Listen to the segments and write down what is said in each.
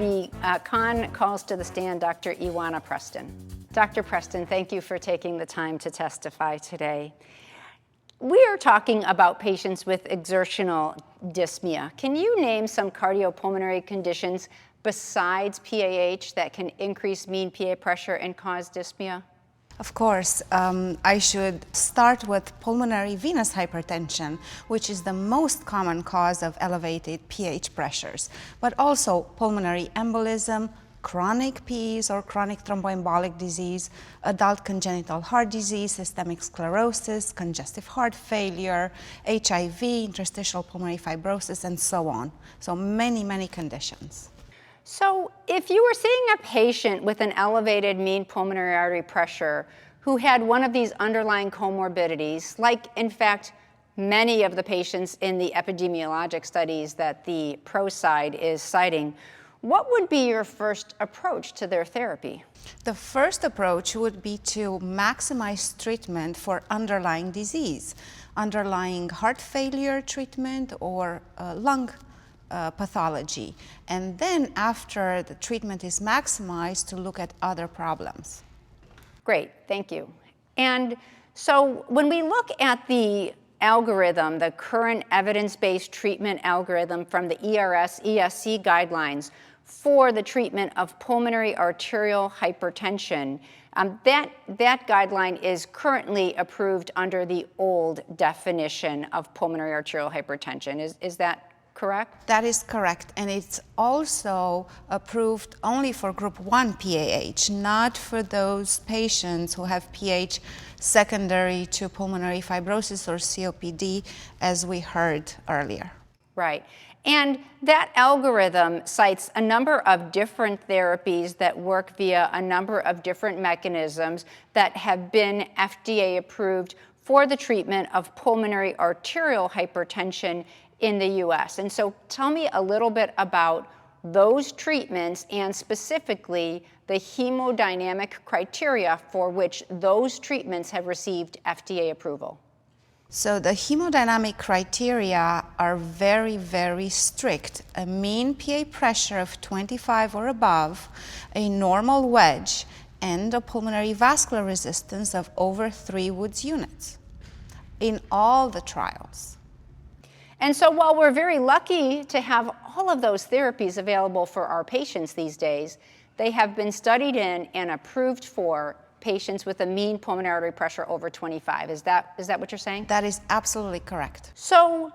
the Con calls to the stand Dr. Ioana Preston. Dr. Preston, thank you for taking the time to testify today. We are talking about patients with exertional dyspnea. Can you name some cardiopulmonary conditions besides PAH that can increase mean PA pressure and cause dyspnea? Of course, I should start with pulmonary venous hypertension, which is the most common cause of elevated pH pressures, but also pulmonary embolism, chronic PEs or chronic thromboembolic disease, adult congenital heart disease, systemic sclerosis, congestive heart failure, HIV, interstitial pulmonary fibrosis, and so on. So many conditions. So if you were seeing a patient with an elevated mean pulmonary artery pressure who had one of these underlying comorbidities, like in fact many of the patients in the epidemiologic studies that the pro side is citing, what would be your first approach to their therapy? The first approach would be to maximize treatment for underlying disease, underlying heart failure treatment or lung pathology. And then after the treatment is maximized, to look at other problems. Great, thank you. And so when we look at the algorithm, the current evidence-based treatment algorithm from the ERS-ESC guidelines for the treatment of pulmonary arterial hypertension, that guideline is currently approved under the old definition of pulmonary arterial hypertension. Is that correct? That is correct, and it's also approved only for group 1 PAH, not for those patients who have PH secondary to pulmonary fibrosis or COPD, as we heard earlier. Right, and that algorithm cites a number of different therapies that work via a number of different mechanisms that have been FDA approved for the treatment of pulmonary arterial hypertension in the US. And so tell me a little bit about those treatments and specifically the hemodynamic criteria for which those treatments have received FDA approval. So the hemodynamic criteria are very strict. A mean PA pressure of 25 or above, a normal wedge, and a pulmonary vascular resistance of over 3 Woods units in all the trials. And so while we're very lucky to have all of those therapies available for our patients these days, they have been studied in and approved for patients with a mean pulmonary artery pressure over 25. Is that what you're saying? That is absolutely correct. So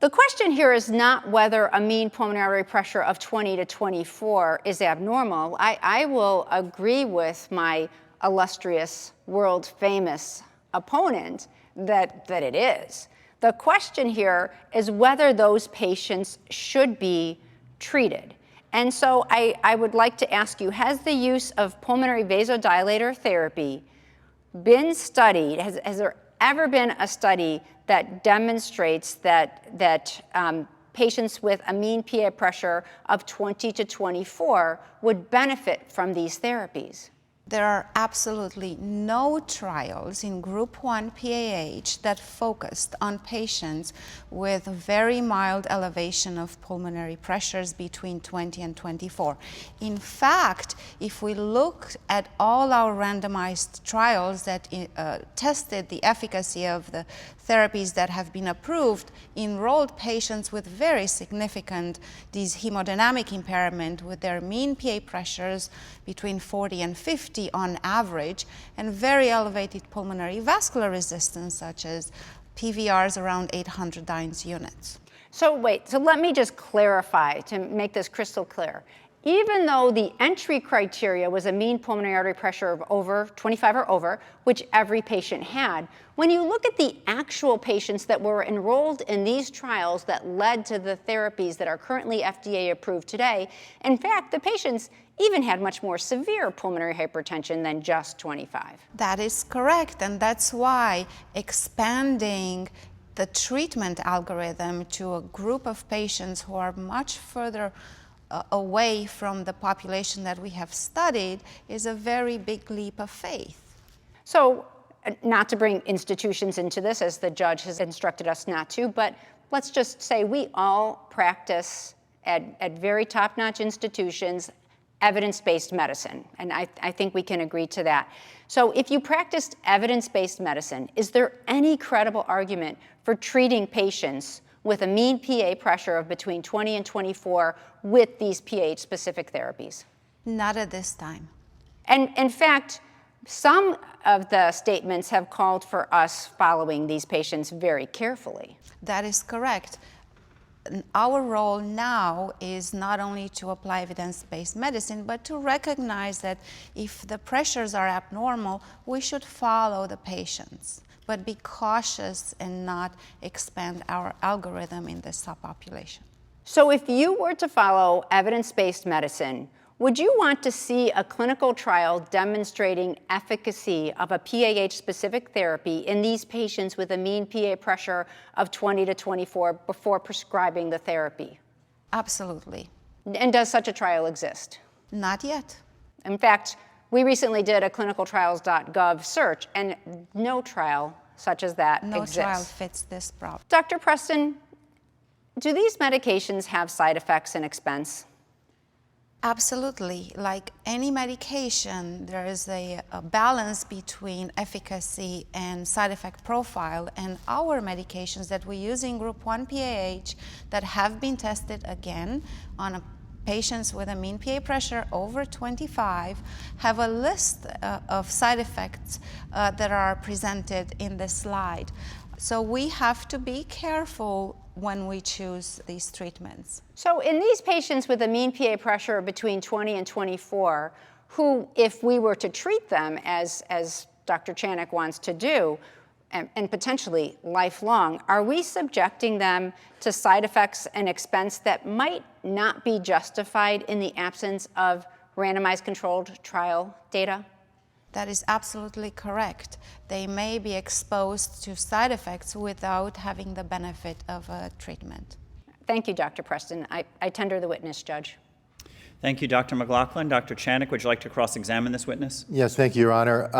the question here is not whether a mean pulmonary artery pressure of 20 to 24 is abnormal. I will agree with my illustrious, world-famous opponent that it is. The question here is whether those patients should be treated. And so I would like to ask you, has the use of pulmonary vasodilator therapy been studied? Has there ever been a study that demonstrates that patients with a mean PA pressure of 20 to 24 would benefit from these therapies? There are absolutely no trials in group 1 PAH that focused on patients with very mild elevation of pulmonary pressures between 20 and 24. In fact, if we look at all our randomized trials that tested the efficacy of the therapies that have been approved, enrolled patients with very significant hemodynamic impairment with their mean PA pressures between 40 and 50 on average, and very elevated pulmonary vascular resistance, such as PVRs around 800 Dynes units. So let me just clarify to make this crystal clear. Even though the entry criteria was a mean pulmonary artery pressure of over 25 or over, which every patient had, when you look at the actual patients that were enrolled in these trials that led to the therapies that are currently FDA approved today, in fact, the patients even had much more severe pulmonary hypertension than just 25. That is correct, and that's why expanding the treatment algorithm to a group of patients who are much further away from the population that we have studied is a very big leap of faith. So, not to bring institutions into this, as the judge has instructed us not to, but let's just say we all practice at very top-notch institutions, evidence-based medicine, and I think we can agree to that. So if you practiced evidence-based medicine, is there any credible argument for treating patients with a mean PA pressure of between 20 and 24 with these PAH-specific therapies? Not at this time. And in fact, some of the statements have called for us following these patients very carefully. That is correct. Our role now is not only to apply evidence-based medicine, but to recognize that if the pressures are abnormal, we should follow the patients, but be cautious and not expand our algorithm in this subpopulation. So if you were to follow evidence-based medicine, would you want to see a clinical trial demonstrating efficacy of a PAH-specific therapy in these patients with a mean PA pressure of 20 to 24 before prescribing the therapy? Absolutely. And does such a trial exist? Not yet. In fact, we recently did a clinicaltrials.gov search, and no trial such as that exists. No trial fits this problem. Dr. Preston, do these medications have side effects and expense? Absolutely. Like any medication, there is a balance between efficacy and side effect profile. And our medications that we use in Group 1 PAH that have been tested again on patients with a mean PA pressure over 25 have a list of side effects that are presented in this slide. So we have to be careful when we choose these treatments. So in these patients with a mean PA pressure between 20 and 24, who, if we were to treat them as Dr. Chanik wants to do, and potentially lifelong, are we subjecting them to side effects and expense that might not be justified in the absence of randomized controlled trial data? That is absolutely correct. They may be exposed to side effects without having the benefit of a treatment. Thank you, Dr. Preston. I tender the witness, Judge. Thank you, Dr. McLaughlin. Dr. Chanik, would you like to cross-examine this witness? Yes, thank you, Your Honor.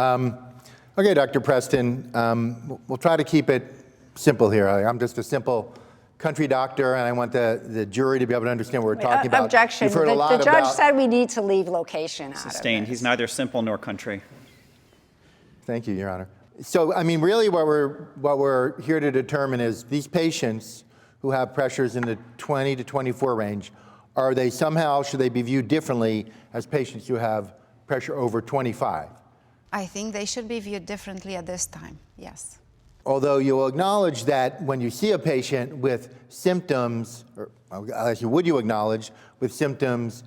Okay, Dr. Preston, we'll try to keep it simple here. I'm just a simple country doctor, and I want the jury to be able to understand what we're talking about. Objection. You've heard a lot the judge about... said we need to leave location out Sustained. of this. He's neither simple nor country. Thank you, Your Honor. So, I mean, really what we're here to determine is these patients who have pressures in the 20 to 24 range, are they somehow, should they be viewed differently as patients who have pressure over 25? I think they should be viewed differently at this time, yes. Although you will acknowledge that when you see a patient with symptoms, or actually would you acknowledge with symptoms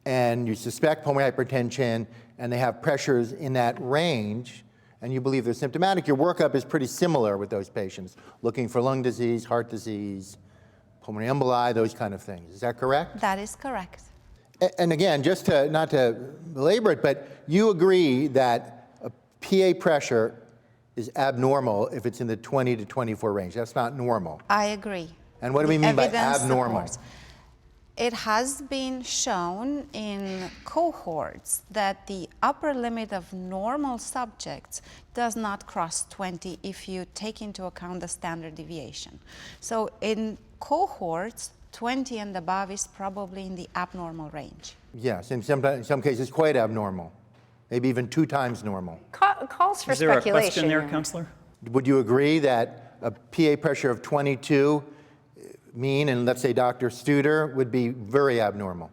and you suspect pulmonary hypertension and they have pressures in that range, and you believe they're symptomatic, your workup is pretty similar with those patients, looking for lung disease, heart disease, pulmonary emboli, those kind of things. Is that correct? That is correct. And again, just to, not to belabor it, but you agree that a PA pressure is abnormal if it's in the 20 to 24 range. That's not normal. I agree. And what do we mean by abnormal? It has been shown in cohorts that the upper limit of normal subjects does not cross 20 if you take into account the standard deviation. So in cohorts, 20 and above is probably in the abnormal range. Yes, in some cases quite abnormal, maybe even 2 times normal. Calls for Is there speculation. a question there, Counselor? Would you agree that a PA pressure of 22 mean, and let's say Dr. Studer, would be very abnormal?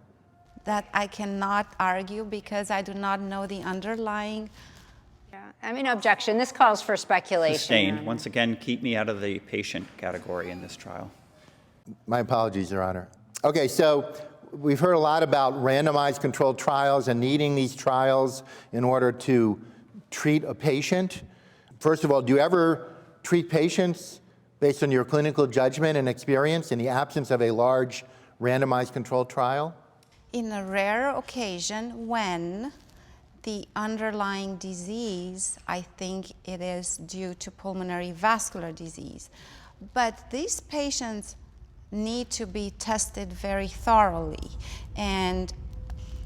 That I cannot argue because I do not know the underlying. Yeah, I mean, objection. This calls for speculation. Sustained. Once again, keep me out of the patient category in this trial. My apologies, Your Honor. Okay, so we've heard a lot about randomized controlled trials and needing these trials in order to treat a patient. First of all, do you ever treat patients based on your clinical judgment and experience in the absence of a large randomized controlled trial? In a rare occasion when the underlying disease, I think it is due to pulmonary vascular disease. But these patients need to be tested very thoroughly and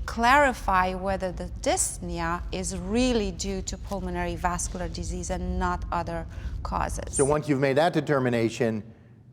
clarify whether the dyspnea is really due to pulmonary vascular disease and not other causes. So once you've made that determination,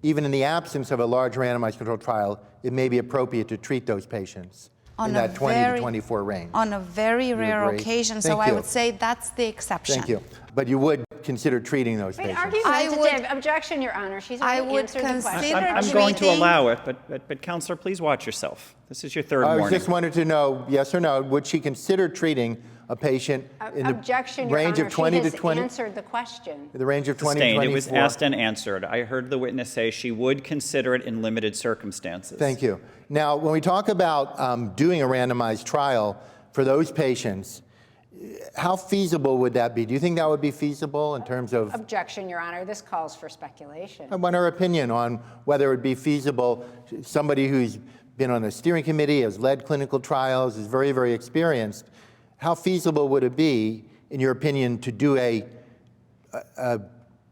even in the absence of a large randomized controlled trial, it may be appropriate to treat those patients in that 20 to 24 range. On a very rare agree? occasion, so Thank I you. would say that's the exception. Thank you. But you would consider treating those Wait, patients? argumentative. Objection, Your Honor. She's I already would answered the question. consider I'm going to treating- allow it, but Counselor, please watch yourself. This is your third I warning. just wanted to know, yes or no, would she consider treating a patient in Objection, the Your range Honor. of 20 to She 20? has answered the question. The range of 20 to Sustained. 24? It was asked and answered. I heard the witness say she would consider it in limited circumstances. Thank you. Now, when we talk about doing a randomized trial for those patients, how feasible would that be? Do you think that would be feasible in terms of? Objection, Your Honor. This calls for speculation. I want her opinion on whether it would be feasible. Somebody who's been on a steering committee, has led clinical trials, is very, very experienced. How feasible would it be, in your opinion, to do a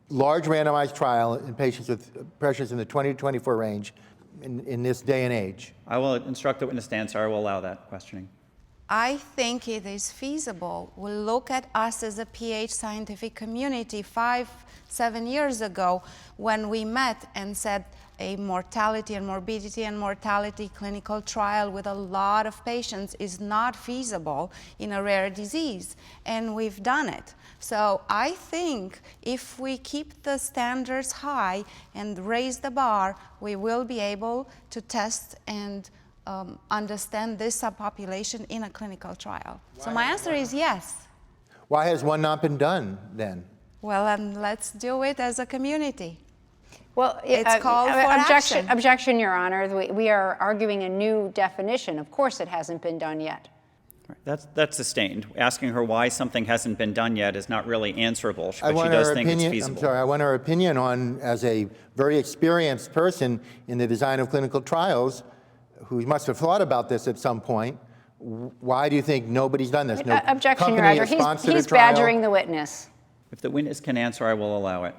large randomized trial in patients with pressures in the 20 to 24 range in this day and age? I will instruct the witness to answer. I will allow that questioning. I think it is feasible. We look at us as a PH scientific community 5-7 years ago when we met and said a mortality and morbidity and mortality clinical trial with a lot of patients is not feasible in a rare disease, and we've done it. So I think if we keep the standards high and raise the bar, we will be able to test and understand this subpopulation in a clinical trial. So my answer is yes. Why has one not been done then? Well, and let's do it as a community. Well, It's called for action. Objection, Your Honor. We are arguing a new definition. Of course it hasn't been done yet. That's sustained. Asking her why something hasn't been done yet is not really answerable, I but she want does her think it's opinion. feasible. I'm sorry. I want her opinion on, as a very experienced person in the design of clinical trials, who must have thought about this at some point. Why do you think nobody's done this? No Objection, Your company Honor. has sponsored He's a trial? badgering the witness. If the witness can answer, I will allow it.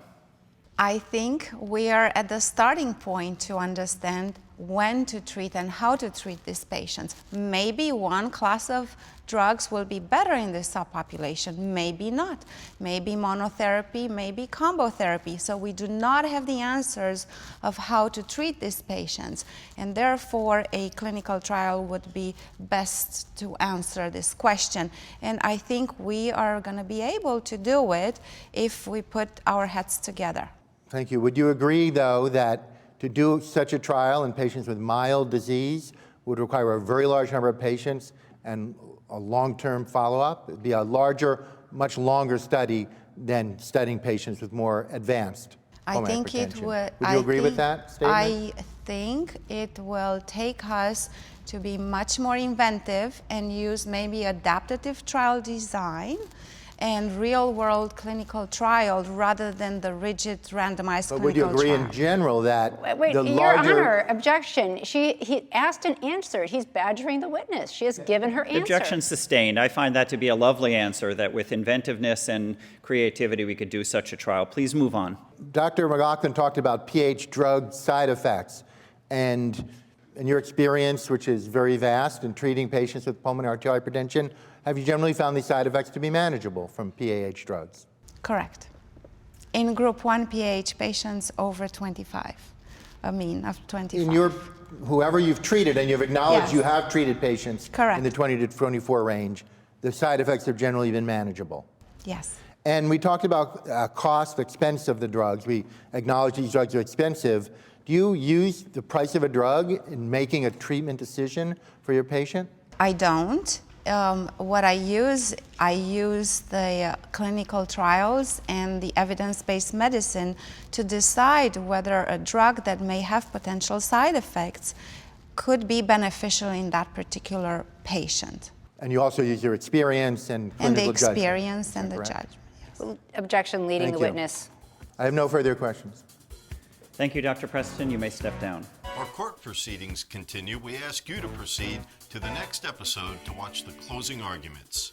I think we are at the starting point to understand when to treat and how to treat these patients. Maybe one class of drugs will be better in this subpopulation, maybe not. Maybe monotherapy, maybe combo therapy. So we do not have the answers of how to treat these patients. And therefore, a clinical trial would be best to answer this question. And I think we are going to be able to do it if we put our heads together. Thank you. Would you agree, though, that to do such a trial in patients with mild disease would require a very large number of patients and a long-term follow-up? It would be a larger, much longer study than studying patients with more advanced pulmonary hypertension. Would you agree with that statement? I think it will take us to be much more inventive and use maybe adaptive trial design and real-world clinical trials rather than the rigid randomized But clinical trial. would you agree in general that Wait, the Your larger... Honor, objection. He asked and answered. He's badgering the witness. She has given her answer. Objection sustained. I find that to be a lovely answer, that with inventiveness and creativity we could do such a trial. Please move on. Dr. McLaughlin talked about PH drug side effects, and in your experience, which is very vast in treating patients with pulmonary arterial hypertension, have you generally found these side effects to be manageable from PAH drugs? Correct. In group 1 PAH patients over 25, a mean of 25. In your, whoever you've treated, and you've acknowledged Yes. you have treated patients Correct. in the 20 to 24 range, the side effects have generally been manageable. Yes. And we talked about cost, expense of the drugs. We acknowledge these drugs are expensive. Do you use the price of a drug in making a treatment decision for your patient? I don't. What I use the clinical trials and the evidence-based medicine to decide whether a drug that may have potential side effects could be beneficial in that particular patient. And you also use your experience and clinical And the judgment. experience and the Correct. judgment. Yes. Objection leading Thank the you. witness. I have no further questions. Thank you, Dr. Preston. You may step down. Our court proceedings continue. We ask you to proceed to the next episode to watch the closing arguments.